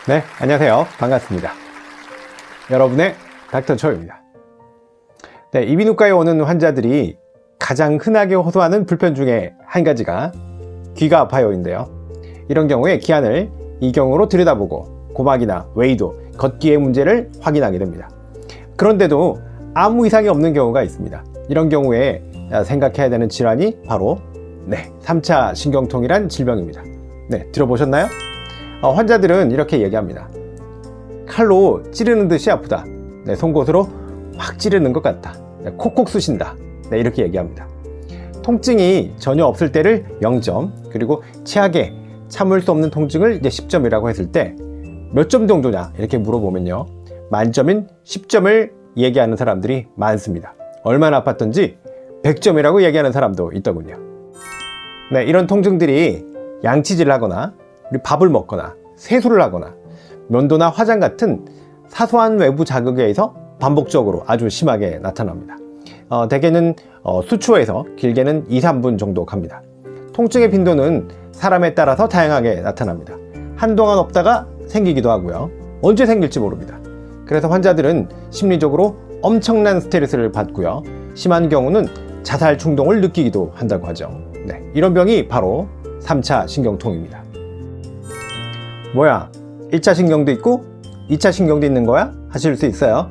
네, 안녕하세요. 반갑습니다. 여러분의 닥터 초입니다. 네, 이비인후과에 오는 환자들이 가장 흔하게 호소하는 불편 중에 한 가지가 귀가 아파요인데요. 이런 경우에 기안을 이경으로 들여다보고 고막이나 외이도, 걷기의 문제를 확인하게 됩니다. 그런데도 아무 이상이 없는 경우가 있습니다. 이런 경우에 생각해야 되는 질환이 바로 3차 신경통이란 질병입니다. 네, 들어보셨나요? 환자들은 이렇게 얘기합니다. 칼로 찌르는 듯이 아프다. 송곳으로 확 찌르는 것 같다. 콕콕 쑤신다. 이렇게 얘기합니다. 통증이 전혀 없을 때를 0점, 그리고 최악의 참을 수 없는 통증을 이제 10점이라고 했을 때 몇 점 정도냐 이렇게 물어보면요, 만점인 10점을 얘기하는 사람들이 많습니다. 얼마나 아팠던지 100점이라고 얘기하는 사람도 있더군요. 네, 이런 통증들이 양치질을 하거나 우리 밥을 먹거나 세수를 하거나 면도나 화장 같은 사소한 외부 자극에 의해서 반복적으로 아주 심하게 나타납니다. 대개는 수초에서 길게는 2-3분 정도 갑니다. 통증의 빈도는 사람에 따라서 다양하게 나타납니다. 한동안 없다가 생기기도 하고요, 언제 생길지 모릅니다. 그래서 환자들은 심리적으로 엄청난 스트레스를 받고요, 심한 경우는 자살 충동을 느끼기도 한다고 하죠. 네, 이런 병이 바로 3차 신경통입니다. 뭐야, 1차 신경도 있고 2차 신경도 있는 거야? 하실 수 있어요.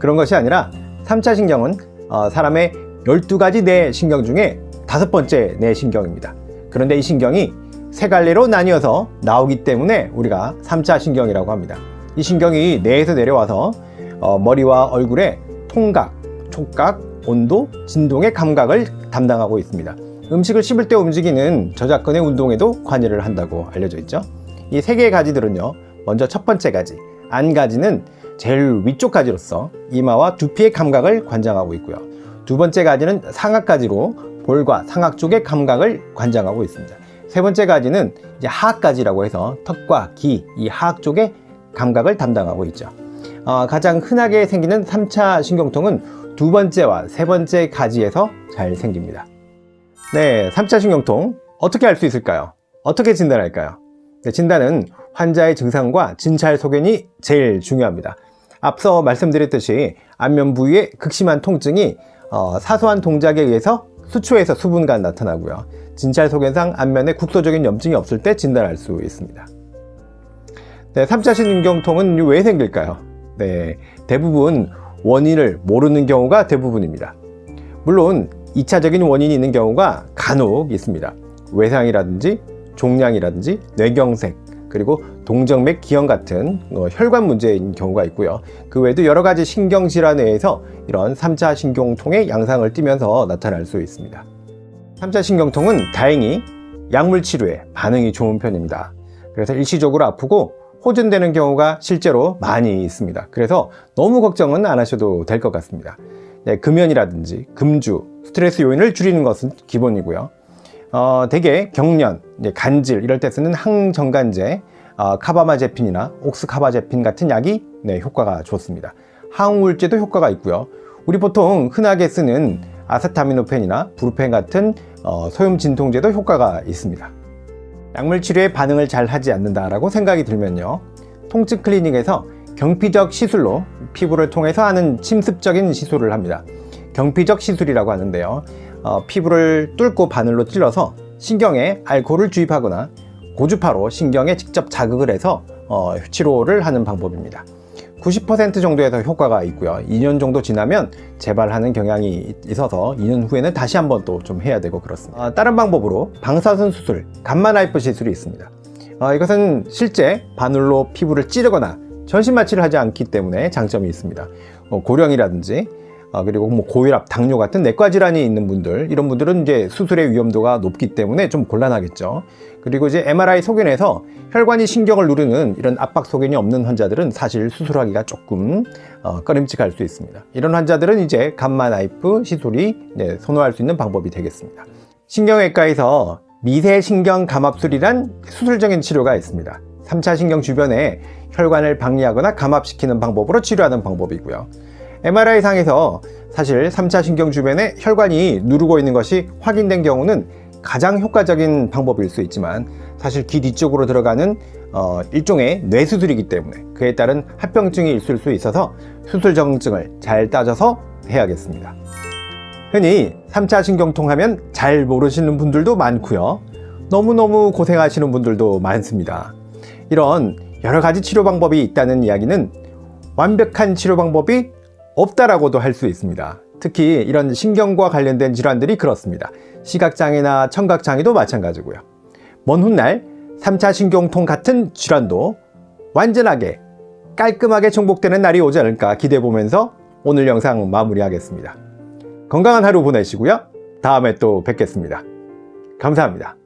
그런 것이 아니라 3차 신경은 사람의 12가지 뇌 신경 중에 5번째 뇌 신경입니다. 그런데 이 신경이 3갈래로 나뉘어서 나오기 때문에 우리가 3차 신경이라고 합니다. 이 신경이 뇌에서 내려와서 머리와 얼굴의 통각, 촉각, 온도, 진동의 감각을 담당하고 있습니다. 음식을 씹을 때 움직이는 저작근의 운동에도 관여를 한다고 알려져 있죠. 이 3개의 가지들은요, 먼저 첫 번째 가지, 안가지는 제일 위쪽 가지로서 이마와 두피의 감각을 관장하고 있고요, 두 번째 가지는 상악가지로 볼과 상악 쪽의 감각을 관장하고 있습니다. 세 번째 가지는 이제 하악가지라고 해서 턱과 귀, 이 하악 쪽의 감각을 담당하고 있죠. 가장 흔하게 생기는 3차 신경통은 두 번째와 세 번째 가지에서 잘 생깁니다. 네, 3차 신경통 어떻게 알 수 있을까요? 어떻게 진단할까요? 네, 진단은 환자의 증상과 진찰 소견이 제일 중요합니다. 앞서 말씀드렸듯이 안면 부위의 극심한 통증이 사소한 동작에 의해서 수초에서 수분간 나타나고요, 진찰 소견상 안면에 국소적인 염증이 없을 때 진단할 수 있습니다. 네, 3차 신경통은 왜 생길까요? 네, 대부분 원인을 모르는 경우가 대부분입니다. 물론 2차적인 원인이 있는 경우가 간혹 있습니다. 외상이라든지 종양이라든지 뇌경색, 그리고 동정맥 기형 같은 혈관 문제인 경우가 있고요. 그 외에도 여러 가지 신경질환에 의해서 이런 3차 신경통의 양상을 띠면서 나타날 수 있습니다. 3차 신경통은 다행히 약물 치료에 반응이 좋은 편입니다. 그래서 일시적으로 아프고 호전되는 경우가 실제로 많이 있습니다. 그래서 너무 걱정은 안 하셔도 될 것 같습니다. 네, 금연이라든지 금주, 스트레스 요인을 줄이는 것은 기본이고요. 대개 경련, 간질 이럴 때 쓰는 항정간제, 카바마제핀이나 옥스카바제핀 같은 약이 효과가 좋습니다. 항우울제도 효과가 있고요. 우리 보통 흔하게 쓰는 아세타미노펜이나 브루펜 같은 소염 진통제도 효과가 있습니다. 약물 치료에 반응을 잘 하지 않는다라고 생각이 들면요, 통증 클리닉에서 경피적 시술로 피부를 통해서 하는 침습적인 시술을 합니다. 경피적 시술이라고 하는데요, 피부를 뚫고 바늘로 찔러서 신경에 알코올을 주입하거나 고주파로 신경에 직접 자극을 해서 치료를 하는 방법입니다. 90% 정도에서 효과가 있고요, 2년 정도 지나면 재발하는 경향이 있어서 2년 후에는 다시 한번 또 좀 해야 되고 그렇습니다. 다른 방법으로 방사선 수술, 감마나이프 시술이 있습니다. 이것은 실제 바늘로 피부를 찌르거나 전신 마취를 하지 않기 때문에 장점이 있습니다. 고령이라든지 그리고 고혈압, 당뇨 같은 내과 질환이 있는 분들, 이런 분들은 이제 수술의 위험도가 높기 때문에 좀 곤란하겠죠. 그리고 이제 MRI 소견에서 혈관이 신경을 누르는 이런 압박 소견이 없는 환자들은 사실 수술하기가 조금 꺼림칙할 수 있습니다. 이런 환자들은 이제 감마나이프 시술이 선호할 수 있는 방법이 되겠습니다. 신경외과에서 미세신경 감압술이란 수술적인 치료가 있습니다. 3차 신경 주변에 혈관을 방리하거나 감압시키는 방법으로 치료하는 방법이고요. MRI 상에서 사실 3차 신경 주변에 혈관이 누르고 있는 것이 확인된 경우는 가장 효과적인 방법일 수 있지만, 사실 귀 뒤쪽으로 들어가는 일종의 뇌수술이기 때문에 그에 따른 합병증이 있을 수 있어서 수술 정증을 잘 따져서 해야겠습니다. 흔히 3차 신경통 하면 잘 모르시는 분들도 많고요. 너무너무 고생하시는 분들도 많습니다. 이런 여러 가지 치료 방법이 있다는 이야기는 완벽한 치료 방법이 없다라고도 할 수 있습니다. 특히 이런 신경과 관련된 질환들이 그렇습니다. 시각장애나 청각장애도 마찬가지고요. 먼 훗날 3차 신경통 같은 질환도 완전하게 깔끔하게 정복되는 날이 오지 않을까 기대해 보면서 오늘 영상 마무리하겠습니다. 건강한 하루 보내시고요. 다음에 또 뵙겠습니다. 감사합니다.